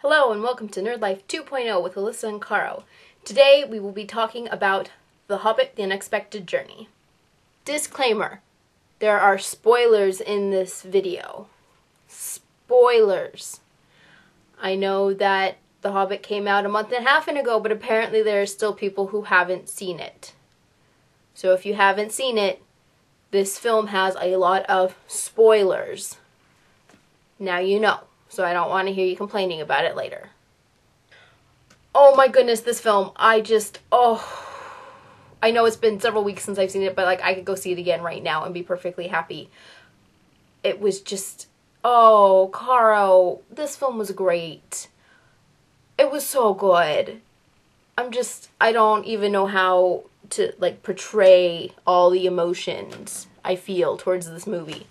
Hello and welcome to Nerd Life 2.0 with Alyssa and Caro. Today we will be talking about The Hobbit, The Unexpected Journey. Disclaimer, there are spoilers in this video. Spoilers. I know that The Hobbit came out a month and a half ago, but apparently there are still people who haven't seen it. So if you haven't seen it, this film has a lot of spoilers. Now you know. So I don't want to hear you complaining about it later. Oh my goodness, this film, I know it's been several weeks since I've seen it, but I could go see it again right now and be perfectly happy. It was just, Caro, this film was great. It was so good. I don't even know how to, portray all the emotions I feel towards this movie.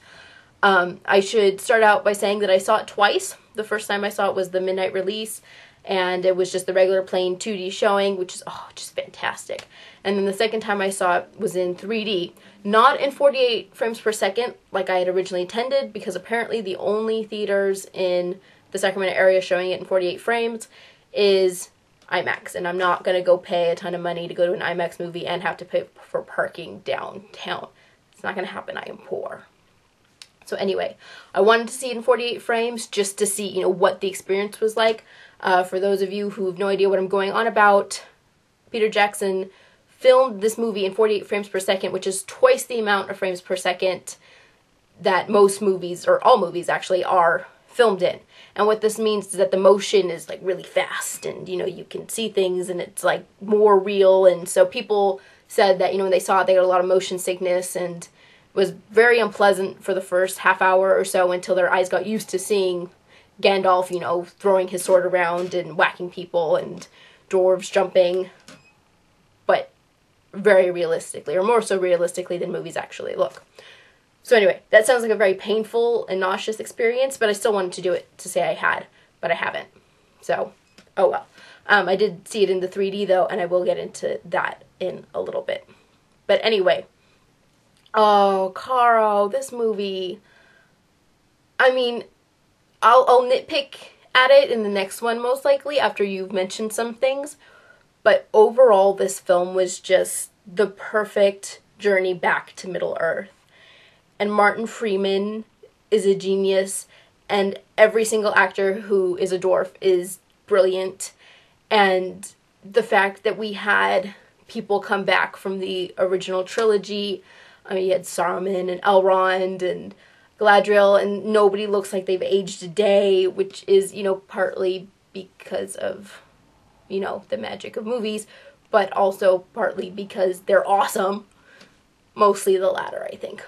I should start out by saying that I saw it twice. The first time I saw it was the midnight release, and it was just the regular plain 2D showing, which is, just fantastic. And then the second time I saw it was in 3D. Not in 48 frames per second, like I had originally intended, because apparently the only theaters in the Sacramento area showing it in 48 frames is IMAX, and I'm not going to go pay a ton of money to go to an IMAX movie and have to pay for parking downtown. It's not going to happen. I am poor. So anyway, I wanted to see it in 48 frames just to see, what the experience was like. For those of you who have no idea what I'm going on about, Peter Jackson filmed this movie in 48 frames per second, which is twice the amount of frames per second that most movies, or all movies actually, are filmed in. And what this means is that the motion is really fast, and you can see things, and it's more real. And so people said that when they saw it, they got a lot of motion sickness, and was very unpleasant for the first half hour or so until their eyes got used to seeing Gandalf, throwing his sword around and whacking people and dwarves jumping, but very realistically, or more so realistically than movies actually look. So anyway, that sounds like a very painful and nauseous experience, but I still wanted to do it to say I had, but I haven't. So, oh well. I did see it in the 3D though, and I will get into that in a little bit. But anyway, Caro, this movie, I'll nitpick at it in the next one most likely after you've mentioned some things, but overall this film was just the perfect journey back to Middle-earth. And Martin Freeman is a genius, and every single actor who is a dwarf is brilliant, and the fact that we had people come back from the original trilogy, you had Saruman and Elrond and Galadriel, and nobody looks like they've aged a day, which is, partly because of, the magic of movies, but also partly because they're awesome. Mostly the latter, I think.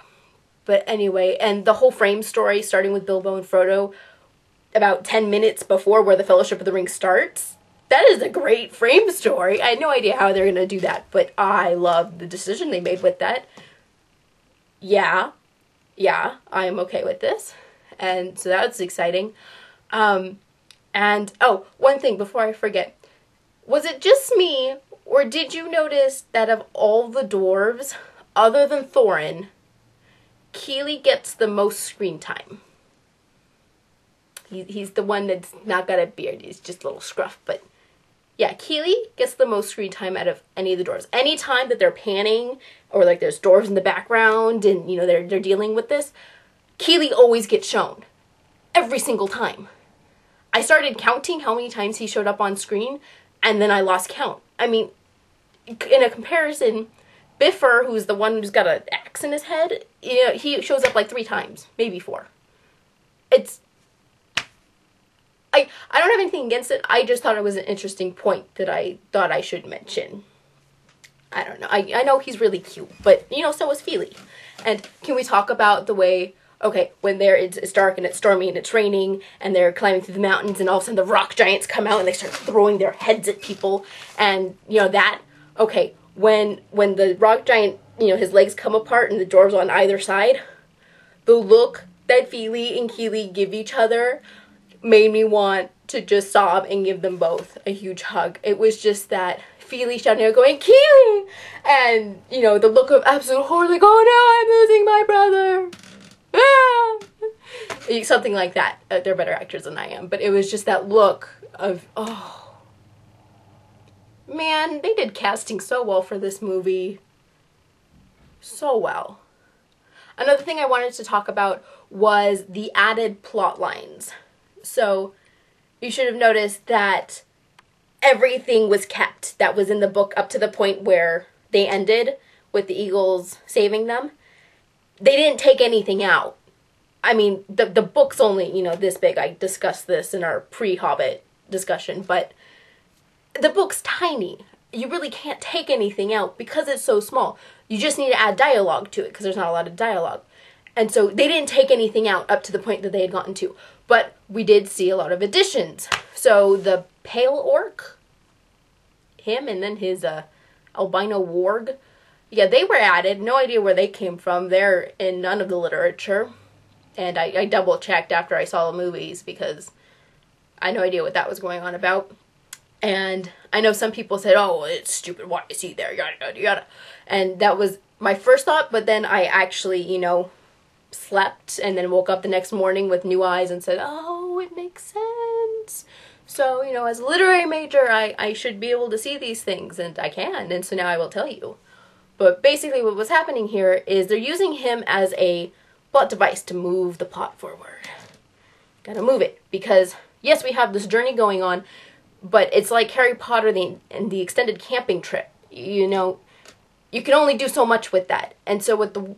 But anyway, and the whole frame story, starting with Bilbo and Frodo, about 10 minutes before where the Fellowship of the Ring starts, that is a great frame story. I had no idea how they're going to do that, but I love the decision they made with that. Yeah, I'm okay with this. And so that's exciting. One thing before I forget. Was it just me, or did you notice that of all the dwarves, other than Thorin, Keeley gets the most screen time? He's the one that's not got a beard. He's just a little scruff, but yeah, Keeley gets the most screen time out of any of the dwarves. Any time that they're panning, or there's dwarves in the background, and they're dealing with this, Keeley always gets shown. Every single time. I started counting how many times he showed up on screen, and then I lost count. In a comparison, Biffer, who's the one who's got an axe in his head, he shows up 3 times, maybe 4. I don't have anything against it. I just thought it was an interesting point that I thought I should mention. I don't know. I know he's really cute, but, so is Feely. And can we talk about the way, when it's dark and it's stormy and it's raining and they're climbing through the mountains and all of a sudden the rock giants come out and they start throwing their heads at people and, when the rock giant, his legs come apart and the dwarves on either side, the look that Feely and Keeley give each other made me want to just sob and give them both a huge hug. It was just that Feely shouting out going, Keeley! And, the look of absolute horror, oh no, I'm losing my brother! Ah! Something like that. They're better actors than I am. But it was just that look of, oh, man, they did casting so well for this movie. So well. Another thing I wanted to talk about was the added plot lines. So, you should have noticed that everything was kept that was in the book up to the point where they ended with the eagles saving them. They didn't take anything out. I mean, the book's only, you know, this big. I discussed this in our pre-Hobbit discussion, but the book's tiny. You really can't take anything out because it's so small. You just need to add dialogue to it because there's not a lot of dialogue. And so they didn't take anything out up to the point that they had gotten to. But we did see a lot of additions. So the pale orc, him, and then his albino warg, yeah, they were added. No idea where they came from. They're in none of the literature. And I double-checked after I saw the movies because I had no idea what that was going on about. And I know some people said, oh, it's stupid, why is he there, yada, yada, yada. And that was my first thought, but then I actually, you know, slept and then woke up the next morning with new eyes and said, oh, it makes sense. So, you know, as a literary major, I should be able to see these things, and I can, and so now I will tell you. But basically what was happening here is they're using him as a plot device to move the plot forward. Gotta move it, because, yes, we have this journey going on, but it's like Harry Potter and the extended camping trip. You know, you can only do so much with that. And so what the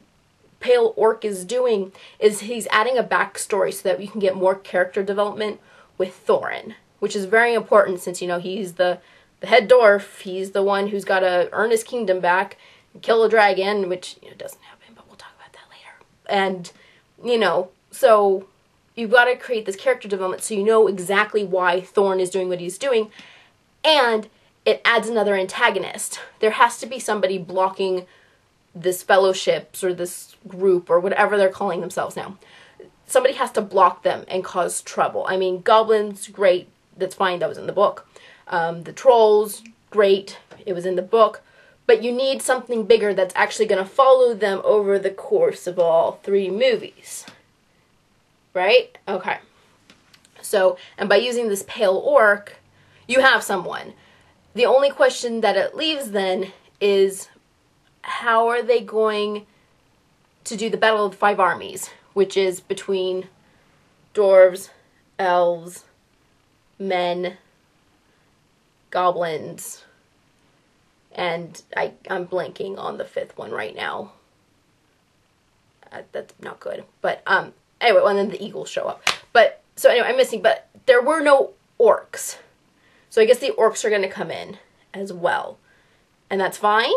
pale orc is doing is he's adding a backstory so that we can get more character development with Thorin, which is very important since, you know, he's the head dwarf. He's the one who's got to earn his kingdom back and kill a dragon, which, you know, doesn't happen, but we'll talk about that later. And, you know, so you've got to create this character development so you know exactly why Thorin is doing what he's doing, and it adds another antagonist. There has to be somebody blocking this fellowships or this group or whatever they're calling themselves now. Somebody has to block them and cause trouble. I mean, goblins, great, that's fine, that was in the book. The trolls, great, it was in the book. But you need something bigger that's actually going to follow them over the course of all 3 movies. Right? Okay. So, and by using this pale orc, you have someone. The only question that it leaves then is, how are they going to do the Battle of the 5 Armies, which is between dwarves, elves, men, goblins, and I'm blanking on the 5th one right now. That's not good. But, anyway, and then the eagles show up. But, so anyway, I'm missing, but there were no orcs. So I guess the orcs are going to come in as well. And that's fine,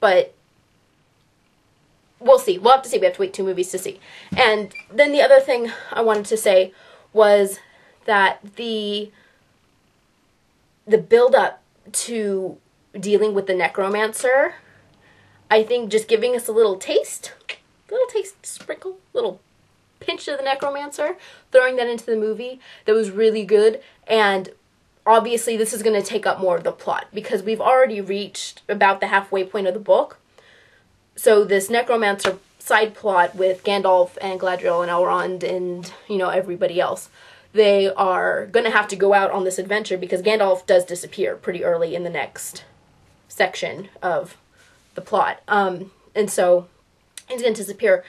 but we'll see. We'll have to see. We have to wait 2 movies to see. And then the other thing I wanted to say was that the build-up to dealing with the necromancer, I think just giving us a little taste, sprinkle, little pinch of the necromancer, throwing that into the movie, that was really good. And obviously this is going to take up more of the plot because we've already reached about the halfway point of the book. So this necromancer side plot with Gandalf and Galadriel and Elrond and, you know, everybody else, they are going to have to go out on this adventure because Gandalf does disappear pretty early in the next section of the plot. And so he's going to disappear,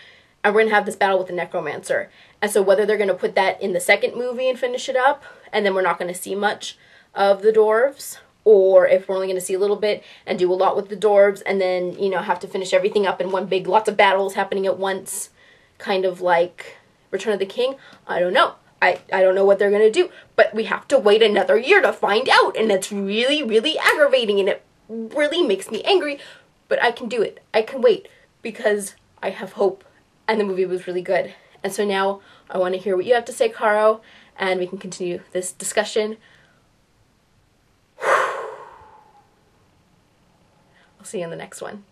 and we're going to have this battle with the necromancer. And so whether they're going to put that in the second movie and finish it up, and then we're not going to see much of the dwarves, or if we're only going to see a little bit and do a lot with the dwarves, and then, you know, have to finish everything up in one big, lots of battles happening at once, kind of like Return of the King, I don't know. I don't know what they're going to do, but we have to wait another year to find out, and that's really, really aggravating, and it really makes me angry, but I can do it. I can wait, because I have hope, and the movie was really good. And so now I want to hear what you have to say, Caro, and we can continue this discussion. I'll see you in the next one.